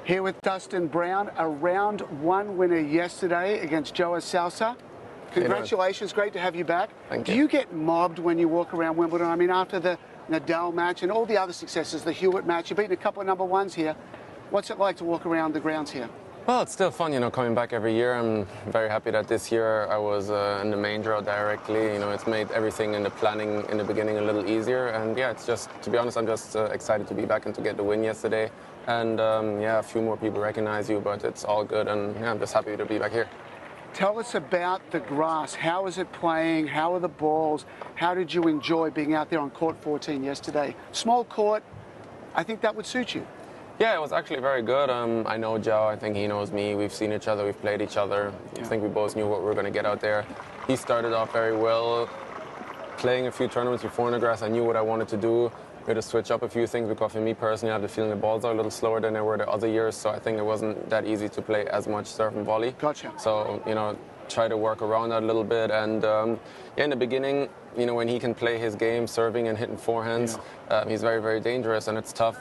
Here with Dustin Brown, a round one winner yesterday against Joe Salsa. Congratulations, great to have you back. Thank you. Do you get mobbed when you walk around Wimbledon? I mean, after the Nadal match and all the other successes, the Hewitt match, you've beaten a couple of number ones here. What's it like to walk around the grounds here? Well, it's still fun, coming back every year. I'm very happy that this year I was in the main draw directly. It's made everything in the planning in the beginning a little easier. And yeah, it's just, to be honest, I'm just excited to be back and to get the win yesterday. And yeah, a few more people recognize you, but it's all good. And yeah, I'm just happy to be back here. Tell us about the grass. How is it playing? How are the balls? How did you enjoy being out there on court 14 yesterday? Small court, I think that would suit you. Yeah, it was actually very good. I know Joe. I think he knows me. We've seen each other. We've played each other. I think we both knew what we were going to get out there. He started off very well, playing a few tournaments before in the grass. I knew what I wanted to do. We had to switch up a few things because for me personally, I have the feeling the balls are a little slower than they were the other years. So I think it wasn't that easy to play as much serve and volley. Gotcha. So, try to work around that a little bit. And yeah, in the beginning, when he can play his game, serving and hitting forehands, he's very, very dangerous, and it's tough.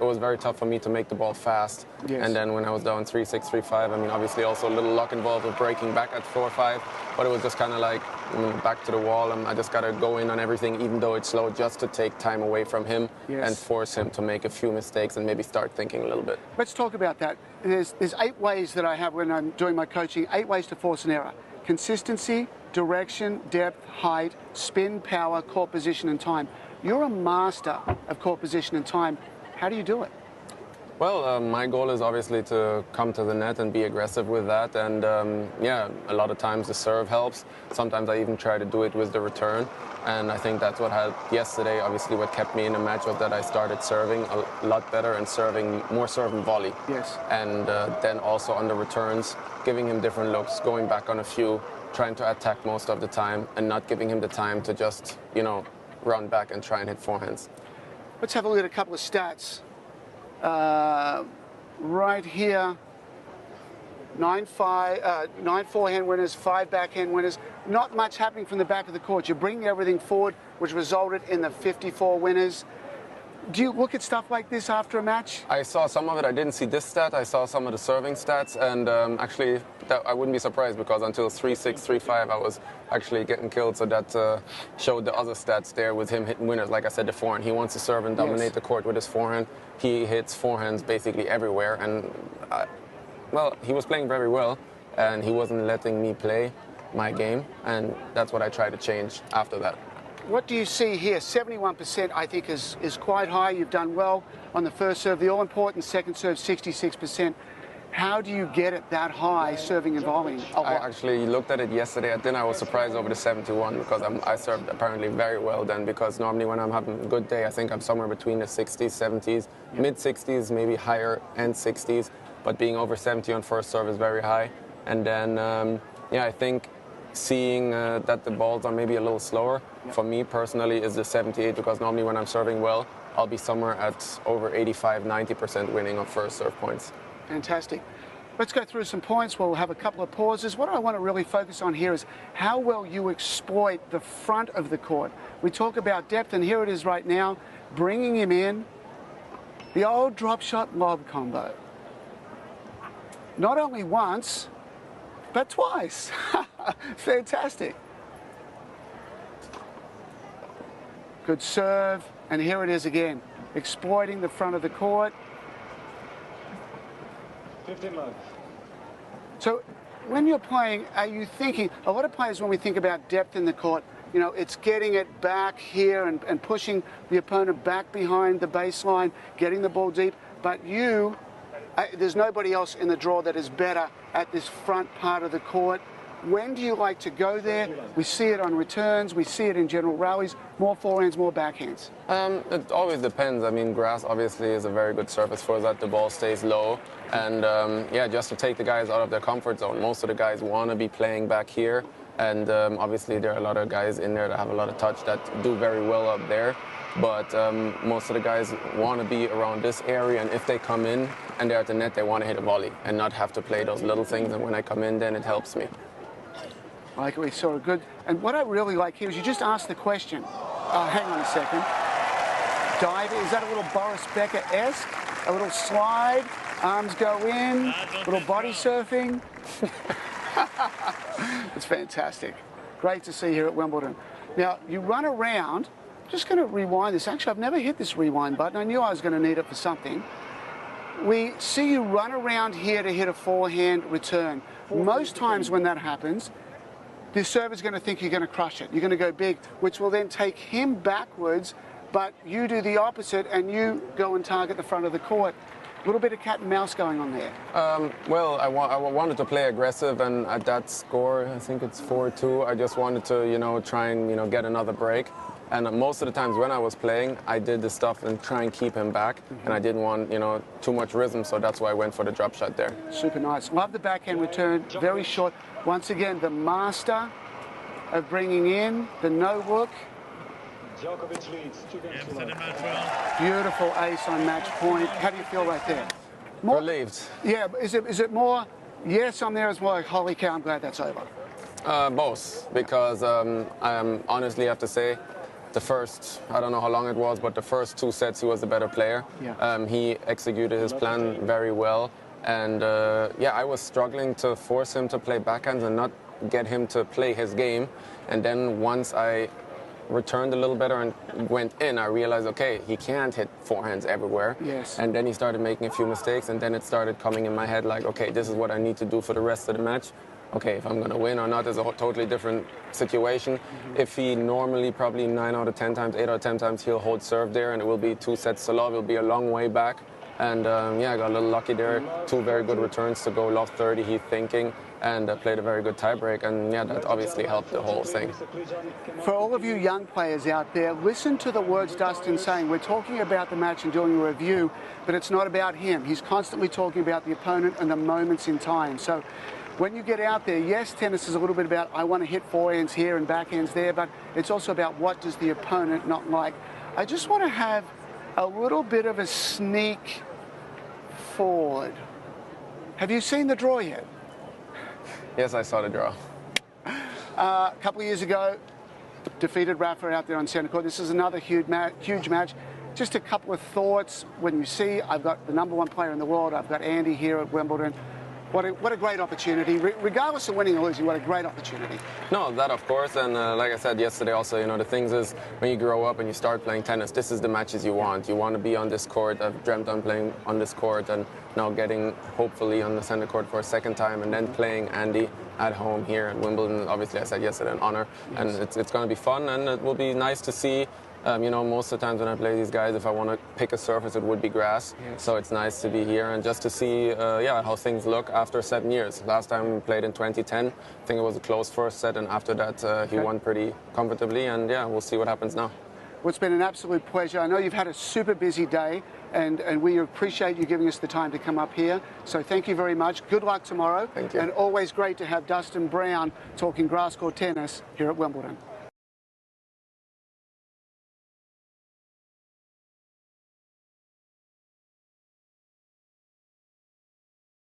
It was very tough for me to make the ball fast. Yes. And then when I was down 3-6, 3-5, I mean, obviously also a little luck involved with breaking back at 4-5, but it was just kind of like back to the wall, and I just got to go in on everything, even though it's slow, just to take time away from him and force him to make a few mistakes and maybe start thinking a little bit. Let's talk about that. There's 8 ways that I have when I'm doing my coaching, 8 ways to force an error. Consistency, direction, depth, height, spin, power, court position, and time. You're a master of court position and time. How do you do it? Well, my goal is obviously to come to the net and be aggressive with that. And yeah, a lot of times the serve helps. Sometimes I even try to do it with the return. And I think that's what helped yesterday. Obviously, what kept me in the match was that I started serving a lot better and serving more serve and volley. Yes. And then also on the returns, giving him different looks, going back on a few, trying to attack most of the time and not giving him the time to just, run back and try and hit forehands. Let's have a look at a couple of stats. Right here, 9 forehand winners, 5 backhand winners. Not much happening from the back of the court. You're bringing everything forward, which resulted in the 54 winners. Do you look at stuff like this after a match? I saw some of it. I didn't see this stat. I saw some of the serving stats, and actually, I wouldn't be surprised because until 3-6, 3-5, I was actually getting killed. So that showed the other stats there with him hitting winners. Like I said, the forehand. He wants to serve and dominate the court with his forehand. He hits forehands basically everywhere, and well, he was playing very well, and he wasn't letting me play my game, and that's what I tried to change after that. What do you see here? 71% I think is quite high. You've done well on the first serve. The all-important second serve, 66%. How do you get it that high, serving and volleying? I actually looked at it yesterday. At dinner, I was surprised over the 71 because I served apparently very well then, because normally when I'm having a good day, I think I'm somewhere between the 60s, 70s, mid-60s, maybe higher end 60s. But being over 70 on first serve is very high. And then, yeah, I think seeing that the balls are maybe a little slower, for me personally, is the 78, because normally when I'm serving well, I'll be somewhere at over 85, 90% winning on first serve points. Fantastic. Let's go through some points. We'll have a couple of pauses. What I want to really focus on here is how well you exploit the front of the court. We talk about depth, and here it is right now, bringing him in. The old drop shot lob combo. Not only once, but twice. Fantastic. Good serve, and here it is again, exploiting the front of the court. 15 love. So when you're playing, are you thinking, a lot of players, when we think about depth in the court, it's getting it back here and pushing the opponent back behind the baseline, getting the ball deep, but there's nobody else in the draw that is better at this front part of the court. When do you like to go there? We see it on returns, we see it in general rallies, more forehands, more backhands. It always depends. I mean, grass obviously is a very good surface for that. The ball stays low. And yeah, just to take the guys out of their comfort zone. Most of the guys want to be playing back here. And obviously there are a lot of guys in there that have a lot of touch that do very well up there. But most of the guys want to be around this area, and if they come in and they're at the net, they want to hit a volley and not have to play those little things. And when I come in, then it helps me. Like we saw good. And what I really like here is you just asked the question. Hang on a second. Dive, is that a little Boris Becker-esque? A little slide, arms go in, little body surfing. It's fantastic. Great to see here at Wimbledon. Now, you run around. I'm just going to rewind this. Actually, I've never hit this rewind button. I knew I was going to need it for something. We see you run around here to hit a forehand return. Most times when that happens, the server's going to think you're going to crush it. You're going to go big, which will then take him backwards, but you do the opposite and you go and target the front of the court. A little bit of cat and mouse going on there. Well, I wanted to play aggressive, and at that score, I think it's 4-2, I just wanted to, try and, get another break. And most of the times when I was playing, I did this stuff and try and keep him back, and I didn't want, too much rhythm, so that's why I went for the drop shot there. Super nice. Love the backhand return, very short. Once again, the master of bringing in the no look. Beautiful ace on match point. How do you feel right there? More relieved. Yeah, is it more, yes, I'm there, as more like, holy cow, I'm glad that's over? Both, because I honestly have to say, the first, I don't know how long it was, but the first 2 sets he was the better player. Yeah. He executed his plan very well. And I was struggling to force him to play backhands and not get him to play his game. And then once I returned a little better and went in, I realized, okay, he can't hit forehands everywhere. Yes. And then he started making a few mistakes, and then it started coming in my head like, okay, this is what I need to do for the rest of the match. Okay, if I'm going to win or not is a totally different situation. If he normally probably 9 out of 10 times, 8 out of 10 times, he'll hold serve there, and it will be 2 sets to love. It'll be a long way back. And I got a little lucky there. 2 very good returns to go love 30, he thinking, and played a very good tiebreak. And that obviously helped the whole thing. For all of you young players out there, listen to the words Dustin's saying. We're talking about the match and doing a review, but it's not about him. He's constantly talking about the opponent and the moments in time. So when you get out there, yes, tennis is a little bit about I want to hit forehands here and backhands there, but it's also about what does the opponent not like. I just want to have a little bit of a sneak forward. Have you seen the draw yet? Yes, I saw the draw. A couple of years ago, defeated Rafa out there on center court. This is another huge match. Just a couple of thoughts when you see I've got the #1 player in the world. I've got Andy here at Wimbledon. What a great opportunity. Regardless of winning or losing, what a great opportunity. No, that of course, and like I said yesterday also, the things is when you grow up and you start playing tennis, this is the matches you want. You want to be on this court. I've dreamt on playing on this court, and now getting hopefully on the center court for a second time, and then playing Andy at home here at Wimbledon. Obviously, I said yesterday, an honor, yes. And it's going to be fun, and it will be nice to see. Most of the times when I play these guys, if I want to pick a surface, it would be grass. Yes. So it's nice to be here and just to see, how things look after 7 years. Last time we played in 2010, I think it was a close first set, and after that he won pretty comfortably. And we'll see what happens now. Well, it's been an absolute pleasure. I know you've had a super busy day, and we appreciate you giving us the time to come up here. So thank you very much. Good luck tomorrow. Thank you. And always great to have Dustin Brown talking grass court tennis here at Wimbledon.